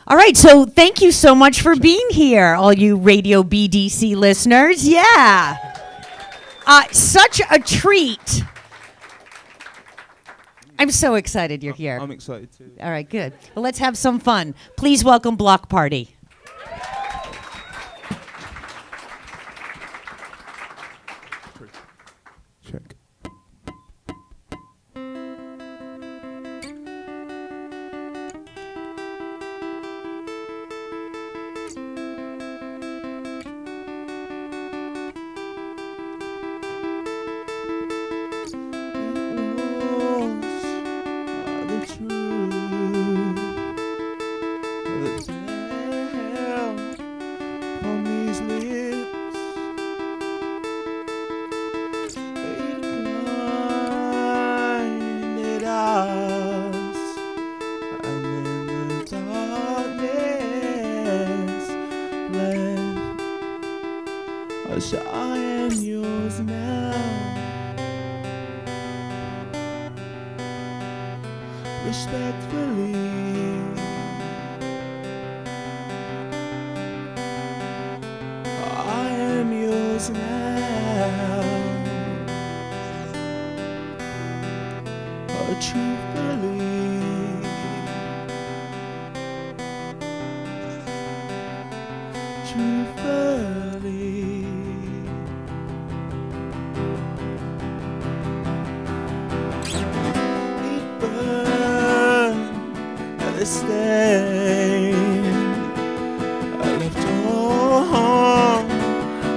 All right, so thank you so much for being here, all you RadioBDC listeners. Yeah. Such a treat. I'm so excited you're here. I'm excited too. All right, good. Well, let's have some fun. Please welcome Bloc Party. Check. I am yours now. Respectfully, I am yours now. Truthfully, truthfully. The stain I left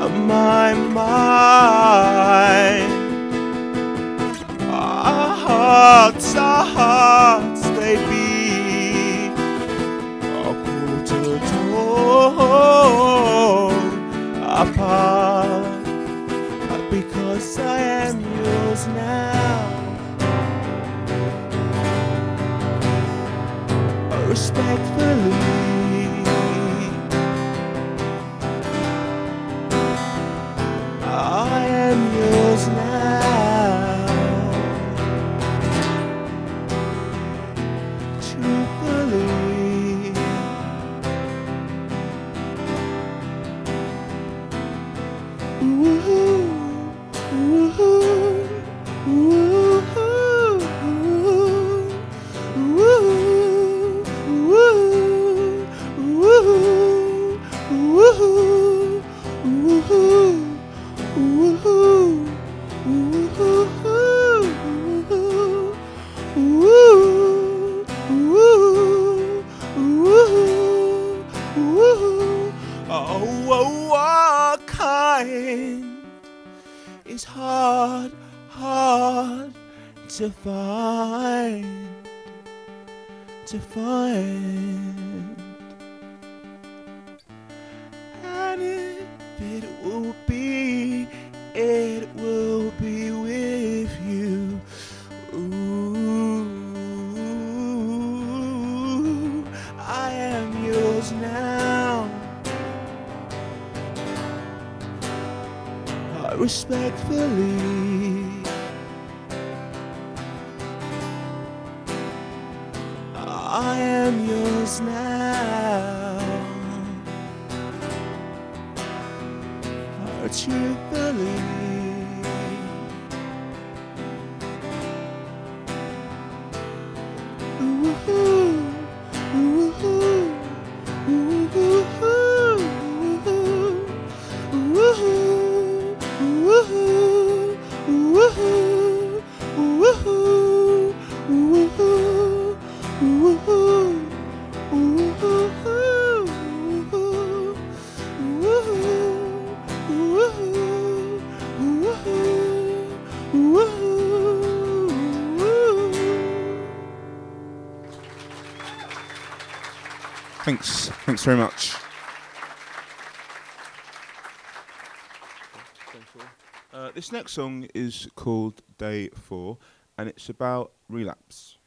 on my mind. Our hearts, they beat a quarter tone apart, because I am yours now. Respectfully, I am yours now. Truthfully, ooh-hoo, ooh-hoo, ooh-hoo, ooh-hoo. What kind is hard to find, and if it will be with you. Ooh, I am yours now. Respectfully, I am yours now. Truthfully, ooh-hoo, ooh-hoo, ooh-hoo, ooh-hoo. Thanks very much. This next song is called Day 4, and it's about relapse.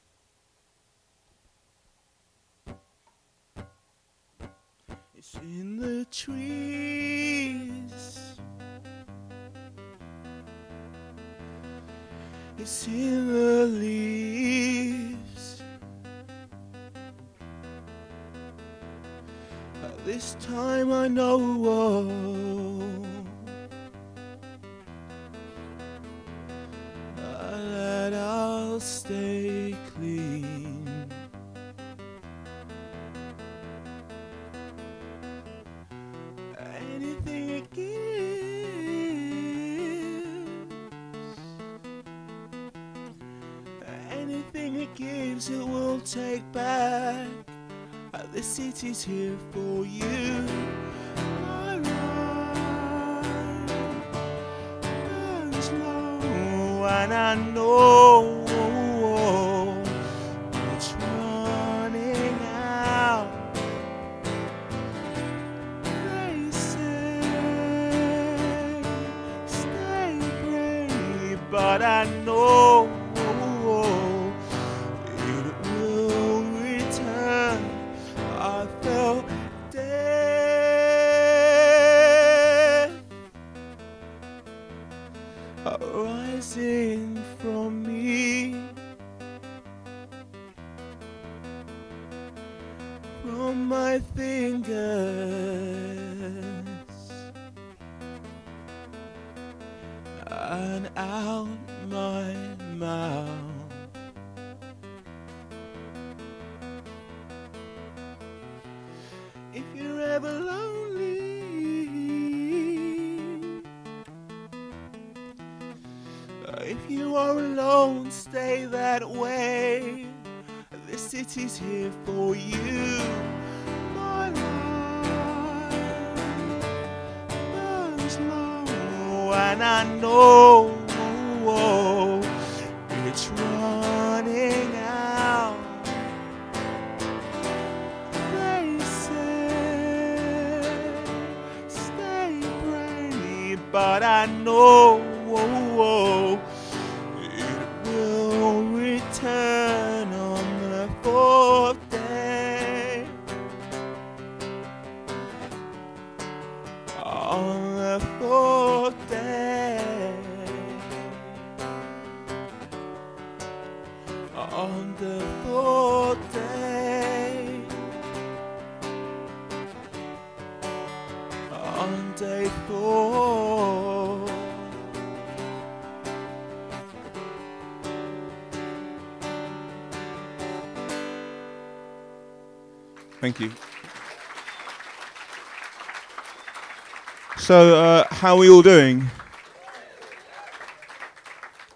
It's in the trees, it's in the leaves, This time I know that I'll stay clean. Anything it gives, it will take back. The city's here for you. My life burns low, and I know it's running out. They say stay brave, but I know it will return. I felt death rising from me, from my fingers and out my mouth. If you're ever lonely, if you are alone, stay that way. The city's here for you. My life burns low, and I know it's running out. But I know it will return on the fourth day. On the fourth day. On the fourth day. On day 4. Thank you. So, how are we all doing?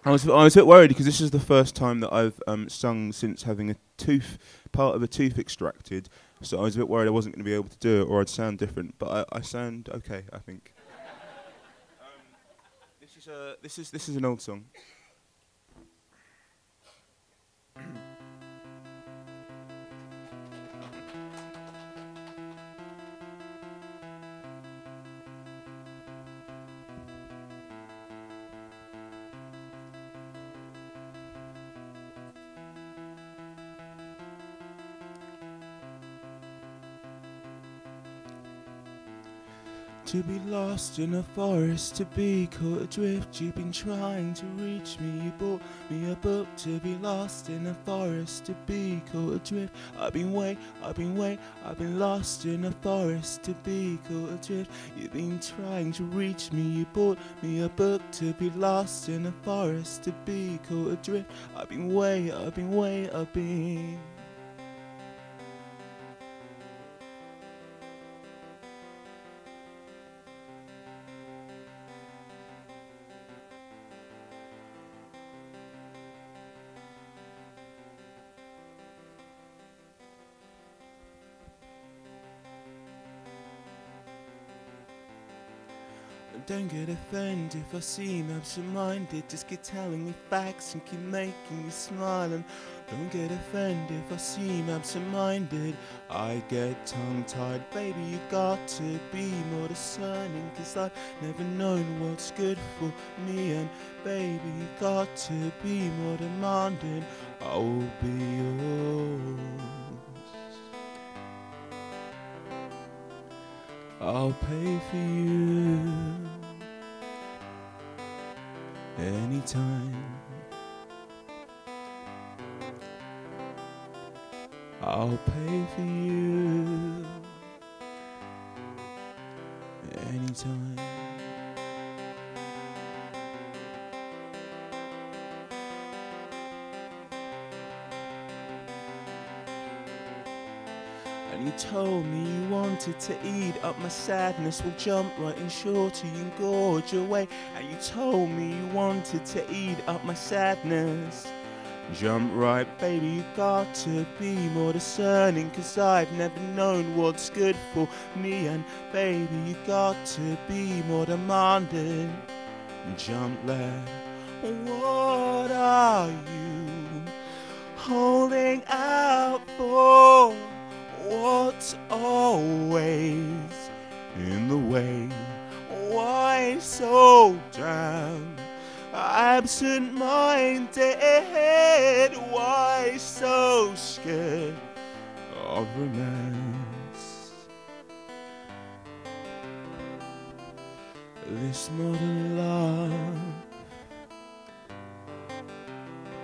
I was a bit worried because this is the first time that I've sung since having part of a tooth extracted. So I was a bit worried I wasn't going to be able to do it, or I'd sound different. But I sound okay, I think. This is an old song. To be lost in a forest, to be caught adrift. You've been trying to reach me. You bought me a book. To be lost in a forest, to be caught adrift. I've been lost in a forest, to be caught adrift. You've been trying to reach me. You bought me a book. To be lost in a forest, to be caught adrift. I've been Don't get offended if I seem absent-minded. Just keep telling me facts and keep making me smile. And don't get offended if I seem absent-minded. I get tongue-tied, baby, you got to be more discerning. 'Cause I've never known what's good for me. And baby, you got to be more demanding. I will be yours. I'll pay for you anytime. I'll pay for you anytime. And you told me you wanted to eat up my sadness. We'll jump right in shorty and gorge away. And you told me you wanted to eat up my sadness. Jump right, baby, you got to be more discerning, 'cause I've never known what's good for me. And baby, you got to be more demanding. Jump left, what are you holding out for? What's always in the way? Why so damn absent-minded? Why so scared of romance? This modern love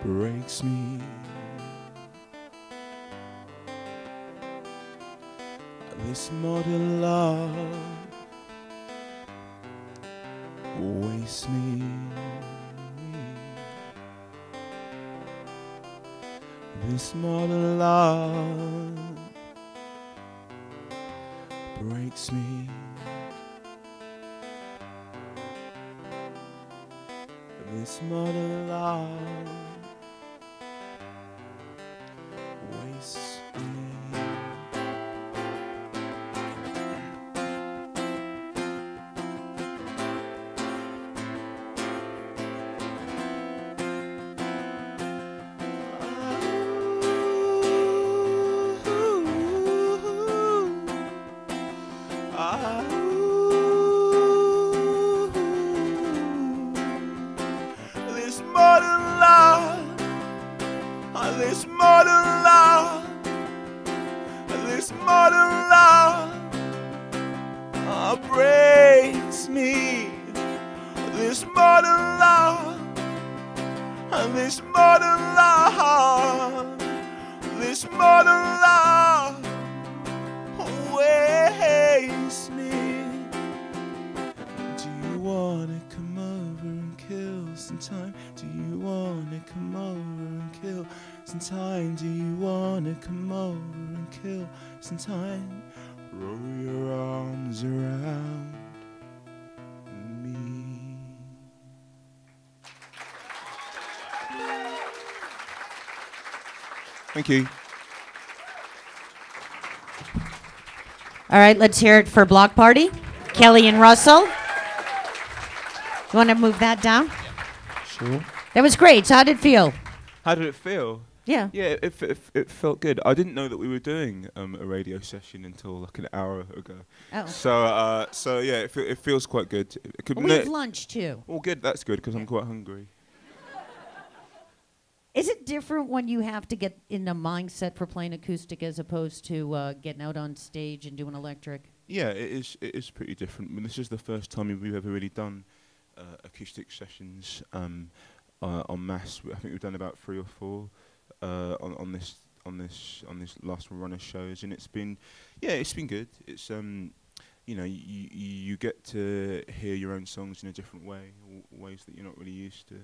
breaks me. This modern love wastes me. This modern love breaks me. This modern love wastes me. This modern love, this modern love breaks me. This modern love, this modern love, this modern love wastes me. Do you wanna come over and kill some time? Do you wanna come over and kill some time? Do you wanna come over and kill some time? Roll your arms around me. Thank you. All right, let's hear it for Bloc Party. Kelly and Russell. You want to move that down? Sure. That was great. So how did it feel? How did it feel? Yeah. Yeah, it felt good. I didn't know that we were doing a radio session until like an hour ago. Oh. So yeah, it feels quite good. We have lunch too. Oh, good. That's good because I'm quite hungry. Is it different when you have to get in a mindset for playing acoustic as opposed to getting out on stage and doing electric? Yeah, it is. It is pretty different. I mean, this is the first time we've ever really done acoustic sessions en masse. I think we've done about 3 or 4 on this last run of shows, and it's been good. It's you know, you get to hear your own songs in a different way, ways that you're not really used to.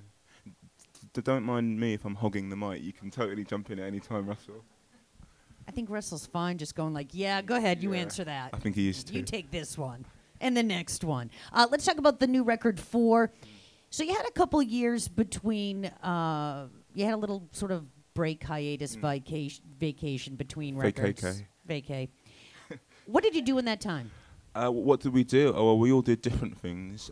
Don't mind me if I'm hogging the mic. You can totally jump in at any time, Russell. I think Russell's fine just going like, yeah, go ahead, you answer that. I think he is too. You take this one and the next one. Let's talk about the new record 4. So you had a couple years between, you had a little sort of break, hiatus, vacation between records. Vacay. What did you do in that time? What did we do? Oh, well, we all did different things.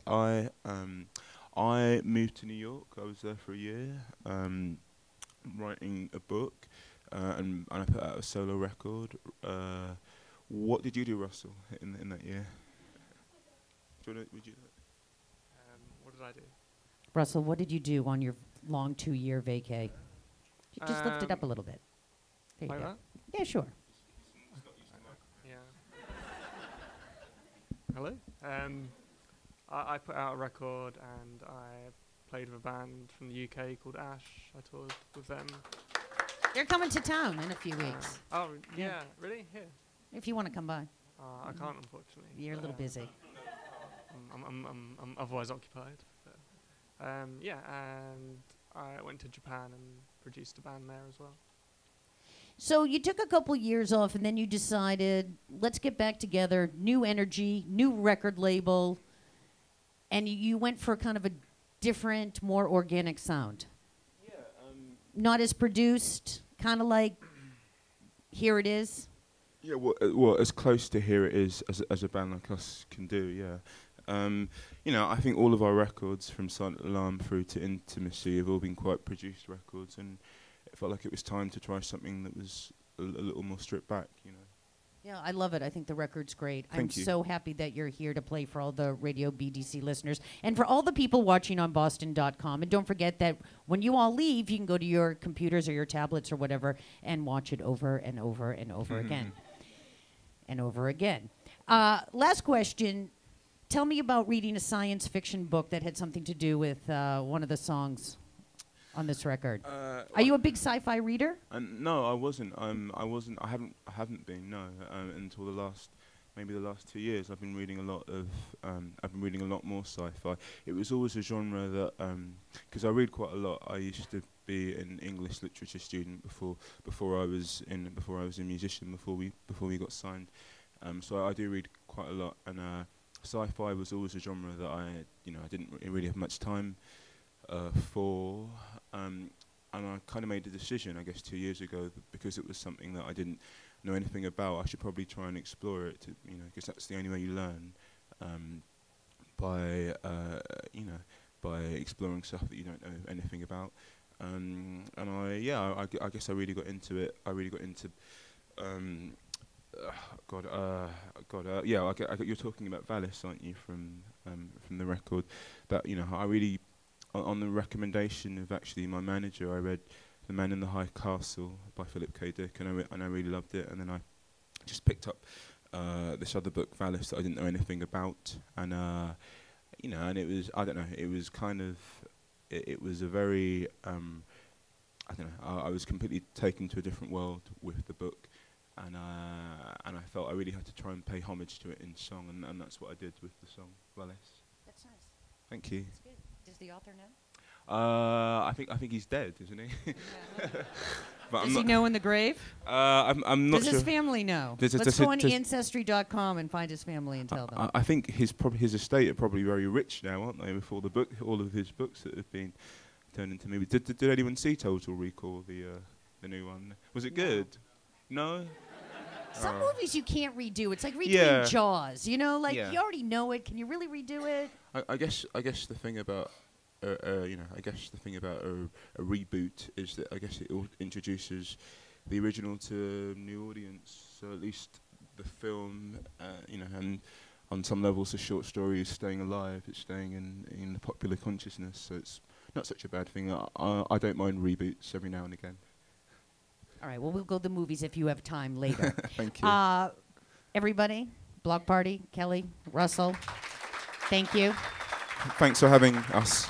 I moved to New York. I was there for a year, writing a book, and I put out a solo record. What did you do, Russell, in that year? Would you? What did I do? Russell, what did you do on your long 2-year vacay? You just lift it up a little bit. There you like go. that? Yeah, sure. Yeah. Hello. I put out a record and I played with a band from the UK called Ash. I toured with them. They're coming to town in a few weeks. Oh, yeah, really? Here? If you want to come by. I can't, unfortunately. You're a little busy. I'm otherwise occupied. But, yeah, and I went to Japan and produced a band there as well. So you took a couple years off, and then you decided, let's get back together, new energy, new record label, and you went for kind of a different, more organic sound. Yeah. Not as produced, kind of like Here It Is. Yeah, well, as close to Here It Is as a band like us can do, yeah. You know, I think all of our records, from Silent Alarm through to Intimacy, have all been quite produced records, and it felt like it was time to try something that was a little more stripped back, you know. Yeah, I love it. I think the record's great. Thank you. So happy that you're here to play for all the Radio BDC listeners and for all the people watching on Boston.com. And don't forget that when you all leave, you can go to your computers or your tablets or whatever and watch it over and over and over again. And over again. Last question. Tell me about reading a science fiction book that had something to do with one of the songs on this record. Are you a big sci-fi reader? No, I wasn't. I haven't been. No, until maybe the last 2 years. I've been reading a lot of. I've been reading a lot more sci-fi. It was always a genre that, because I read quite a lot. I used to be an English literature student before I was a musician, before we got signed. So I do read quite a lot, and sci-fi was always a genre that I didn't really have much time for. And I kind of made a decision, I guess, 2 years ago, because it was something that I didn't know anything about. I should probably try and explore it, because that's the only way you learn, by exploring stuff that you don't know anything about. And I guess I really got into it. I really got into. You're talking about Valis, aren't you, from the record? That I really. On the recommendation of actually my manager, I read The Man in the High Castle by Philip K. Dick, and I really loved it. And then I just picked up this other book, Valis, that I didn't know anything about. And and it was, I don't know, it was kind of, it was a very, I was completely taken to a different world with the book. And I felt I really had to try and pay homage to it in song, and that's what I did with the song Valis. That's nice. Thank you. That's good. Does the author know? I think he's dead, isn't he? But Does he know in the grave? I'm not Does sure. His family know? Let's go on Ancestry.com and find his family and tell them. I think his estate are probably very rich now, aren't they? With all of his books that have been turned into movies. Did anyone see Total Recall, the new one? Was it good? No. Some movies you can't redo. It's like redoing Jaws. You already know it. Can you really redo it? I guess the thing about a reboot is that I guess it introduces the original to a new audience. So at least the film, and on some levels the short story is staying alive. It's staying in the popular consciousness. So it's not such a bad thing. I don't mind reboots every now and again. All right, well, we'll go to the movies if you have time later. Thank you. Everybody, Bloc Party, Kelly, Russell, thank you. Thanks for having us.